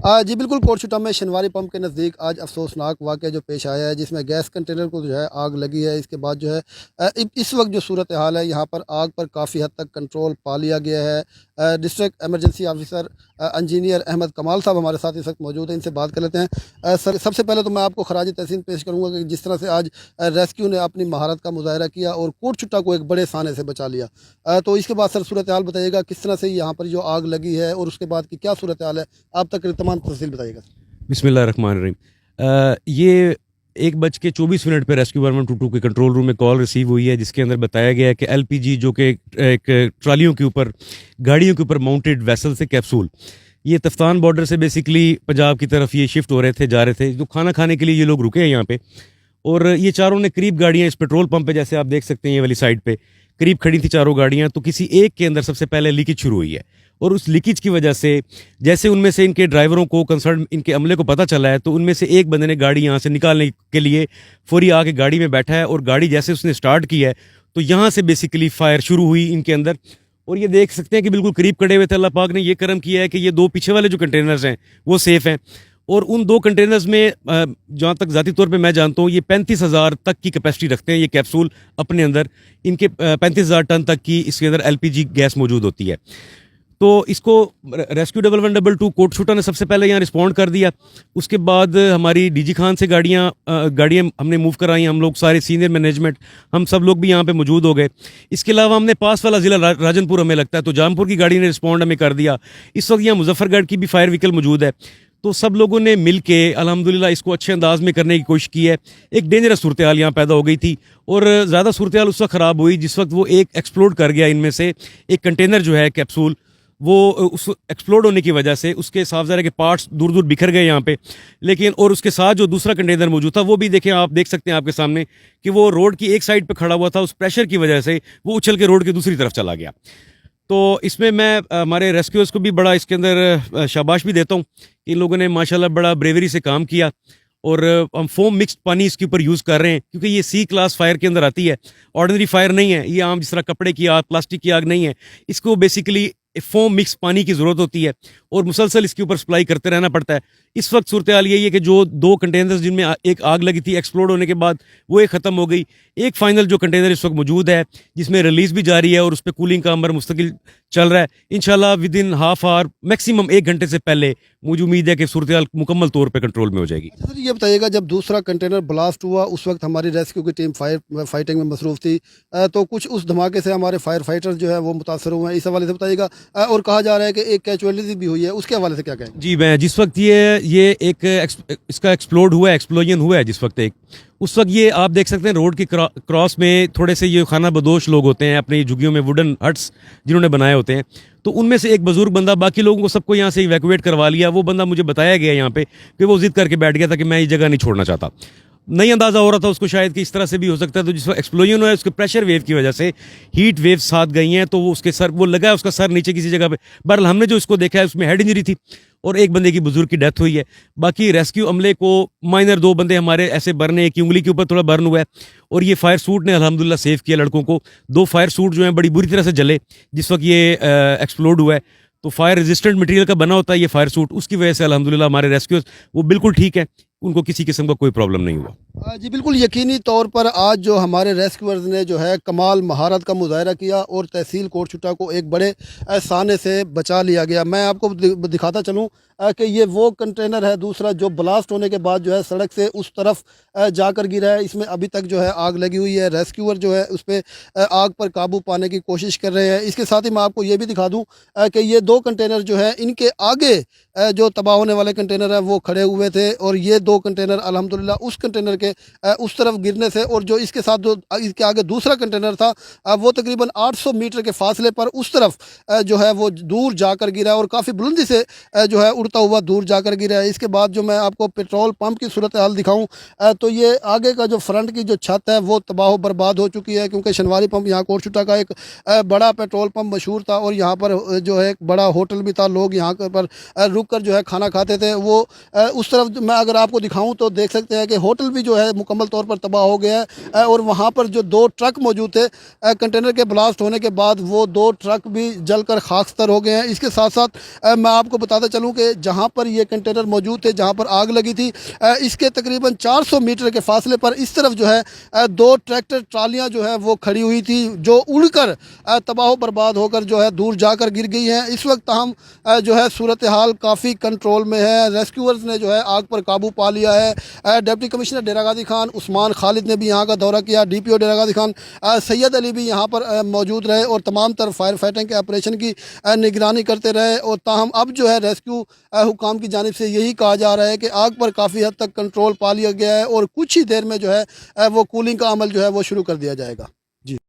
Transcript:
जी बिल्कुल, कोटशुटा में शनवारी पंप के नज़दीक आज अफसोसनाक वाक़या जो पेश आया है, जिसमें गैस कंटेनर को जो है आग लगी है। इसके बाद जो है इस वक्त जो सूरत हाल है, यहाँ पर आग पर काफ़ी हद तक कंट्रोल पा लिया गया है। District emergency officer engineer Ahmed Kamal Sahab हमारे साथ इस वक्त मौजूद हैं, इनसे बात कर लेते हैं। सर, सबसे पहले तो मैं आपको खराज तहसीन पेश करूँगा कि जिस तरह से आज रेस्क्यू ने अपनी महारत का मुजाहरा किया और कोटशुटा को एक बड़े साने से बचा लिया। तो इसके बाद सर सूरत हाल बताइएगा, किस तरह से यहाँ पर जो आग लगी है और उसके बाद की क्या सूरत हाल है, आप तक तमाम तफसील बताइएगा। बिस्मिल्लाहिर्रहमानिर्रहीम। ये 1:24 पे रेस्क्यू 1122 के कंट्रोल रूम में कॉल रिसीव हुई है, जिसके अंदर बताया गया है कि एलपीजी जो कि एक ट्रालियों के ऊपर, गाड़ियों के ऊपर माउंटेड वेसल से कैप्सूल, ये तफ्तान बॉर्डर से बेसिकली पंजाब की तरफ ये शिफ्ट हो रहे थे, जा रहे थे। जो खाना खाने के लिए ये लोग रुके हैं यहाँ पे, और ये चारों ने करीब गाड़ियाँ इस पेट्रोल पंप पे, जैसे आप देख सकते हैं ये वाली साइड पे करीब खड़ी थी चारों गाड़ियाँ। तो किसी एक के अंदर सबसे पहले लीकेज शुरू हुई है, और उस लीकेज की वजह से जैसे उनमें से इनके ड्राइवरों को, कंसर्न इनके अमले को पता चला है, तो उनमें से एक बंदे ने गाड़ी यहाँ से निकालने के लिए फौरी आके गाड़ी में बैठा है, और गाड़ी जैसे उसने स्टार्ट की है तो यहाँ से बेसिकली फायर शुरू हुई इनके अंदर। और ये देख सकते हैं कि बिल्कुल करीब खड़े हुए थे। अल्लाह पाक ने ये करम किया है कि ये दो पीछे वाले जो कंटेनर्स हैं वो सेफ़ हैं, और उन दो कंटेनर्स में जहाँ तक ज़ाती तौर पे मैं जानता हूँ, ये 35,000 तक की कैपेसिटी रखते हैं ये कैप्सूल अपने अंदर। इनके 35,000 टन तक की इसके अंदर एलपीजी गैस मौजूद होती है। तो इसको रेस्क्यू 1122 कोटशुटा ने सबसे पहले यहाँ रिस्पॉन्ड कर दिया। उसके बाद हमारी डीजी खान से गाड़ियाँ हमने मूव कराई, हम लोग सारे सीनियर मैनेजमेंट, हम सब लोग भी यहाँ पे मौजूद हो गए। इसके अलावा हमने पास वाला ज़िला राजनपुर हमें लगता है, तो जामपुर की गाड़ी ने रिस्पॉन्ड हमें कर दिया। इस वक्त यहाँ मुजफ्फरगढ़ की भी फायर व्हीकल मौजूद है। तो सब लोगों ने मिल के अल्हम्दुलिल्लाह इसको अच्छे अंदाज में करने की कोशिश की है। एक डेंजरस सूरत हाल यहाँ पैदा हो गई थी, और ज़्यादा सूरत हाल उस वक्त ख़राब हुई जिस वक्त वो एक एक्सप्लोड कर गया। इनमें से एक कंटेनर जो है कैप्सूल, वो उस एक्सप्लोड होने की वजह से उसके साफ ज़रा के पार्ट्स दूर दूर बिखर गए यहाँ पे। लेकिन और उसके साथ जो दूसरा कंटेनर मौजूद था वो भी देखें, आप देख सकते हैं आपके सामने कि वो रोड की एक साइड पे खड़ा हुआ था। उस प्रेशर की वजह से वो उछल के रोड की दूसरी तरफ चला गया। तो इसमें मैं हमारे रेस्क्यूअर्स को भी बड़ा इसके अंदर शाबाश भी देता हूँ। इन लोगों ने माशाल्लाह बड़ा ब्रेवरी से काम किया, और हम फोम मिक्स्ड पानी इसके ऊपर यूज़ कर रहे हैं, क्योंकि ये सी क्लास फायर के अंदर आती है, ऑर्डिनरी फायर नहीं है। ये आम जिस तरह कपड़े की आग, प्लास्टिक की आग नहीं है। इसको बेसिकली फोम मिक्स पानी की ज़रूरत होती है, और मुसलसल इसके ऊपर सप्लाई करते रहना पड़ता है। इस वक्त सूरत हाल यही है कि जो दो कंटेनर्स जिनमें एक आग लगी थी एक्सप्लोड होने के बाद, वो एक ख़त्म हो गई। एक फाइनल जो कंटेनर इस वक्त मौजूद है, जिसमें रिलीज़ भी जारी है और उस पर कूलिंग का अमर मुस्तकिल चल रहा है। इंशाल्लाह with in half hour, maximum 1 घंटे से पहले मुझे उम्मीद है कि सूरत हाल मुकम्मल तौर पर कंट्रोल में हो जाएगी। अच्छा सर, ये बताइएगा, जब दूसरा कंटेनर ब्लास्ट हुआ उस वक्त हमारी रेस्क्यू की टीम फाइटिंग में मसरूफ़ थी, तो कुछ उस धमाके से हमारे फायर फाइटर जो है वो मुतासर हुए हैं, इस हवाले से बताइएगा। और कहा जा रहा है कि एक कैजुअलिटी भी हुई है, उसके हवाले से क्या कहें? जी, मैं जिस वक्त ये एक इसका एक्सप्लोजन हुआ है जिस वक्त, एक उस वक्त ये आप देख सकते हैं रोड की क्रॉस में थोड़े से ये खाना बदोश लोग होते हैं अपनी झुग्गियों में, वुडन हट्स जिन्होंने बनाए होते हैं। तो उनमें से एक बुजुर्ग बंदा बाकी लोगों को सबको यहाँ से इवैक्यूएट करवा लिया। वो बंदा मुझे बताया गया यहाँ पे कि वो जिद करके बैठ गया था कि मैं ये जगह नहीं छोड़ना चाहता। नहीं अंदाज़ा हो रहा था उसको शायद कि इस तरह से भी हो सकता है। तो जिस वक्त एक्सप्लोजन हुआ है, उसके प्रेशर वेव की वजह से हीट वेव साथ गई हैं, तो वो उसके सर, वो लगा है उसका सर नीचे किसी जगह पे। बहरहाल हमने जो इसको देखा है उसमें हेड इंजरी थी, और एक बंदे की बुजुर्ग की डेथ हुई है। बाकी रेस्क्यू अमले को माइनर 2 बंदे हमारे ऐसे बर्न है, एक उंगली के ऊपर थोड़ा बर्न हुआ है, और ये फायर सूट ने अल्हम्दुलिल्लाह सेव किया लड़कों को। 2 फायर सूट जो हैं बड़ी बुरी तरह से जले जिस वक्त ये एक्सप्लोड हुआ है। तो फायर रेजिस्टेंट मटेरियल का बना होता है ये फायर सूट, उसकी वजह से अल्हम्दुलिल्लाह हमारे रेस्क्यूअर्स वो बिल्कुल ठीक है, उनको किसी किस्म का कोई प्रॉब्लम नहीं हुआ। जी बिल्कुल, यकीनी तौर पर आज जो हमारे रेस्क्यूअर्स ने जो है कमाल महारत का मुजाहरा किया, और तहसील कोटशुटा को एक बड़े साने से बचा लिया गया। मैं आपको दिखाता चलूँ कि ये वो कंटेनर है दूसरा जो ब्लास्ट होने के बाद जो है सड़क से उस तरफ जाकर गिरा है। इसमें अभी तक जो है आग लगी हुई है। रेस्क्यूअर जो है उस पर आग पर काबू पाने की कोशिश कर रहे हैं। इसके साथ ही मैं आपको ये भी दिखा दूँ कि ये 2 कंटेनर जो है, इनके आगे जो तबाह होने वाले कंटेनर हैं वो खड़े हुए थे, और ये 2 कंटेनर अल्हम्दुलिल्लाह उस कंटेनर के उस तरफ गिरने से, और जो इसके साथ जो इसके आगे दूसरा कंटेनर था वो तकरीबन 800 मीटर के फासले पर उस तरफ जो है वो दूर जाकर गिरा, और काफ़ी बुलंदी से जो है उड़ता हुआ दूर जाकर गिरा है। इसके बाद जो मैं आपको पेट्रोल पंप की सूरत हाल दिखाऊं, तो ये आगे का जो फ्रंट की जो छत है वो तबाह बर्बाद हो चुकी है, क्योंकि शनवारी पंप यहाँ कोटशुटा का एक बड़ा पेट्रोल पंप मशहूर था, और यहाँ पर जो है एक बड़ा होटल भी था। लोग यहाँ पर रुक कर जो है खाना खाते थे। वो उस तरफ मैं अगर आपको दिखाऊं तो देख सकते हैं कि होटल भी जो जो है मुकम्मल तौर पर तबाह हो गया है और वहाँ पर जो 2 ट्रक मौजूद थे कंटेनर के ब्लास्ट होने के बाद वो 2 ट्रक भी जलकर खाकस्तर हो गए हैं। इसके साथ साथ मैं आपको बताता चलूँ कि जहाँ पर ये कंटेनर मौजूद थे, जहाँ पर आग लगी थी, इसके तकरीबन 400 मीटर के फासले पर इस तरफ जो है 2 ट्रैक्टर ट्रालियाँ जो है वो खड़ी हुई थी, जो उड़कर तबाह बर्बाद होकर जो है दूर जाकर गिर गई हैं। इस वक्त हम जो है सूरत हाल काफ़ी कंट्रोल में है। रेस्क्यूअर्स ने जो है आग पर काबू पा लिया है। डिप्टी कमिश्नर डेरा गाजी खान उस्मान खालिद ने भी यहाँ का दौरा किया। DPO डेरा गाजी खान सैयद अली भी यहाँ पर मौजूद रहे और तमाम तरफ फायर फाइटिंग के ऑपरेशन की निगरानी करते रहे। और ताहम अब जो है रेस्क्यू हुकाम की जानिब से यही कहा जा रहा है कि आग पर काफ़ी हद तक कंट्रोल पा लिया गया है और कुछ ही देर में जो है वो कूलिंग का अमल जो है वो शुरू कर दिया जाएगा।